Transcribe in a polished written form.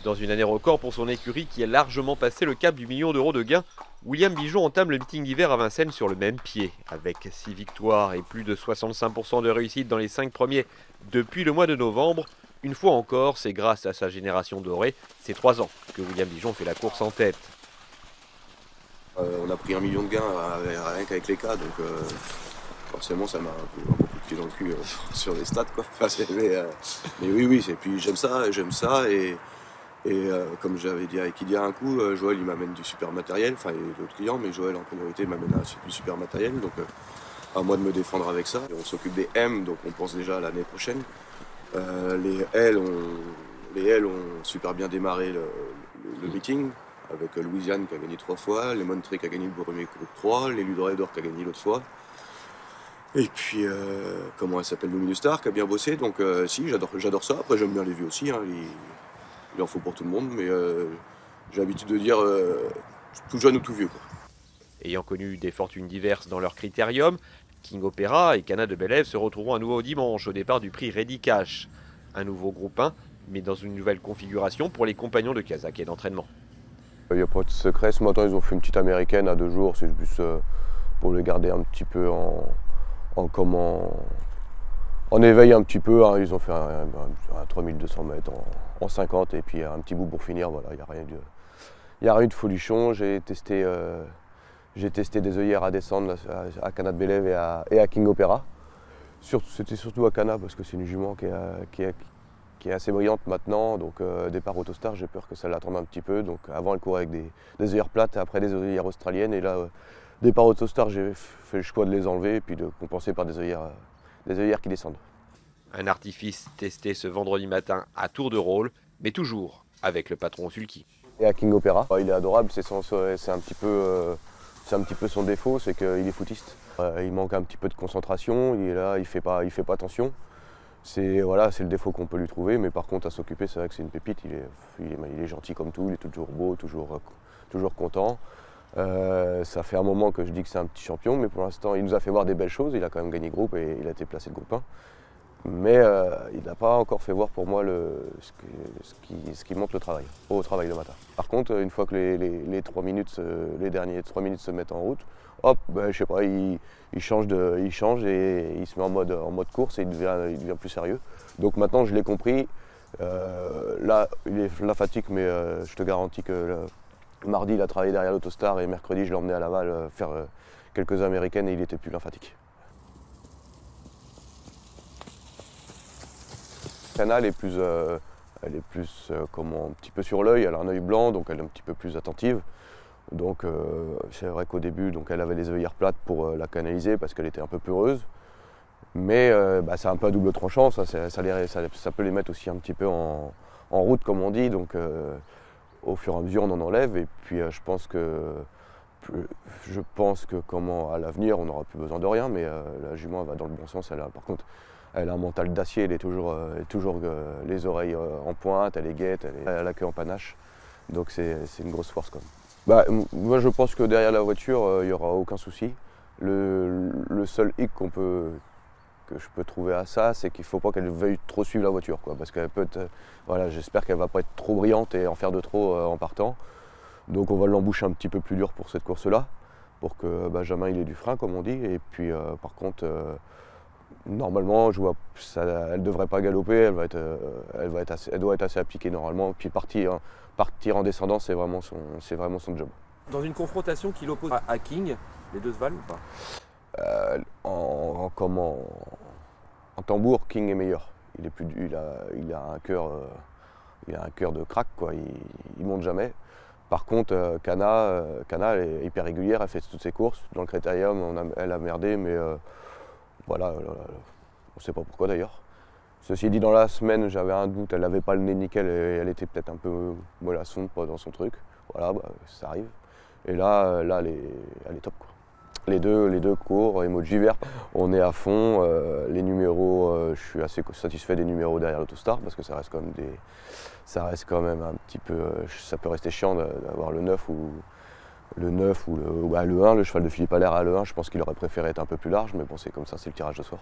Dans une année record pour son écurie qui a largement passé le cap du million d'euros de gains, William Bijon entame le meeting d'hiver à Vincennes sur le même pied. Avec 6 victoires et plus de 65% de réussite dans les 5 premiers depuis le mois de novembre, une fois encore, c'est grâce à sa génération dorée, ces 3 ans, que William Bijon fait la course en tête. On a pris 1 million de gains rien qu'avec les cas, donc forcément ça m'a un peu de pied dans le cul sur les stats, quoi. Enfin, mais oui, et puis j'aime ça et comme j'avais dit avec Ilia un coup, Joël il m'amène du super matériel, enfin l'autre client, mais Joël en priorité m'amène du super matériel, donc à moi de me défendre avec ça. Et on s'occupe des M, donc on pense déjà à l'année prochaine. Les L ont super bien démarré le meeting, avec Louisiane qui a gagné 3 fois, les Montré qui a gagné le premier groupe 3, les Ludredor qui a gagné l'autre fois. Et puis, comment elle s'appelle, Luminous Star qui a bien bossé, donc si, j'adore ça. Après, j'aime bien les vieux aussi, hein, il en faut pour tout le monde, mais j'ai l'habitude de dire tout jeune ou tout vieux, quoi. Ayant connu des fortunes diverses dans leur critérium, King Opera et Cana de Bélève se retrouveront à nouveau dimanche au départ du prix Ready Cash. Un nouveau groupe 1, mais dans une nouvelle configuration pour les compagnons de Kazakh et d'entraînement. Il n'y a pas de secret, ce matin ils ont fait une petite américaine à 2 jours, c'est juste pour les garder un petit peu en éveil un petit peu, hein. Ils ont fait un 3200 mètres en 50 et puis un petit bout pour finir, voilà, il n'y a rien de folichon. J'ai testé des œillères à descendre à Cana de Bélève et à King Opera. C'était surtout à Cana parce que c'est une jument qui est assez brillante maintenant, donc départ Autostar, j'ai peur que ça l'attende un petit peu. Donc avant elle courait avec des œillères plates et après des œillères australiennes, et là départ Autostar, j'ai fait le choix de les enlever et puis de compenser par des œillères qui descendent. Un artifice testé ce vendredi matin à tour de rôle, mais toujours avec le patron Sulky. Et à King Opera, il est adorable, c'est un petit peu son défaut, c'est qu'il est footiste. Il manque un petit peu de concentration, il est là, il fait pas attention. C'est le défaut qu'on peut lui trouver, mais par contre à s'occuper, c'est vrai que c'est une pépite, il est gentil comme tout, il est toujours beau, toujours content. Ça fait un moment que je dis que c'est un petit champion, mais pour l'instant il nous a fait voir des belles choses, il a quand même gagné groupe et il a été placé de groupe 1. Mais il n'a pas encore fait voir pour moi ce qui montre au travail le matin. Par contre, une fois que les 3 minutes, les derniers 3 minutes se mettent en route, hop, ben, je sais pas, il change et il se met en mode course et il devient plus sérieux. Donc maintenant je l'ai compris. Là, il est la fatigue, mais je te garantis que mardi il a travaillé derrière l'Autostar et mercredi je l'ai emmené à Laval faire quelques américaines et il était plus lymphatique. Cana, elle est plus un petit peu sur l'œil, elle a un œil blanc, donc elle est un petit peu plus attentive. Donc c'est vrai qu'au début, donc, elle avait les œillères plates pour la canaliser parce qu'elle était un peu peureuse. Mais c'est un peu à double tranchant, ça peut les mettre aussi un petit peu en route comme on dit. Donc au fur et à mesure on en enlève et puis je pense que à l'avenir on n'aura plus besoin de rien, mais la jument elle va dans le bon sens. Par contre, elle a un mental d'acier, elle est toujours les oreilles en pointe, elle est gaie, elle a la queue en panache. Donc c'est une grosse force quand même. Moi je pense que derrière la voiture, il n'y aura aucun souci. Le seul hic que je peux trouver à ça, c'est qu'il ne faut pas qu'elle veuille trop suivre la voiture, quoi, parce qu'elle peut être, voilà, j'espère qu'elle ne va pas être trop brillante et en faire de trop en partant. Donc on va l'emboucher un petit peu plus dur pour cette course-là, pour que Benjamin il ait du frein comme on dit. Et puis par contre, normalement, elle ne devrait pas galoper, elle doit être assez appliquée normalement. Puis partir en descendant, c'est vraiment son job. Dans une confrontation qui l'oppose à King, les deux se valent ou pas? En tambour, King est meilleur. Il a un cœur de crack, quoi. Il monte jamais. Par contre, Cana elle est hyper régulière, elle fait toutes ses courses. Dans le critérium, elle a merdé, mais voilà, on ne sait pas pourquoi d'ailleurs. Ceci dit, dans la semaine, j'avais un doute, elle n'avait pas le nez nickel et elle était peut-être un peu mollasson dans son truc. Voilà, ça arrive. Et là elle est top, quoi. Les deux courent, emoji vert, on est à fond. Les numéros, je suis assez satisfait des numéros derrière l'Autostar parce que ça reste quand même un petit peu, ça peut rester chiant d'avoir le 9 ou le 1, le cheval de Philippe Allaire à le 1, je pense qu'il aurait préféré être un peu plus large, mais bon c'est comme ça, c'est le tirage de soir.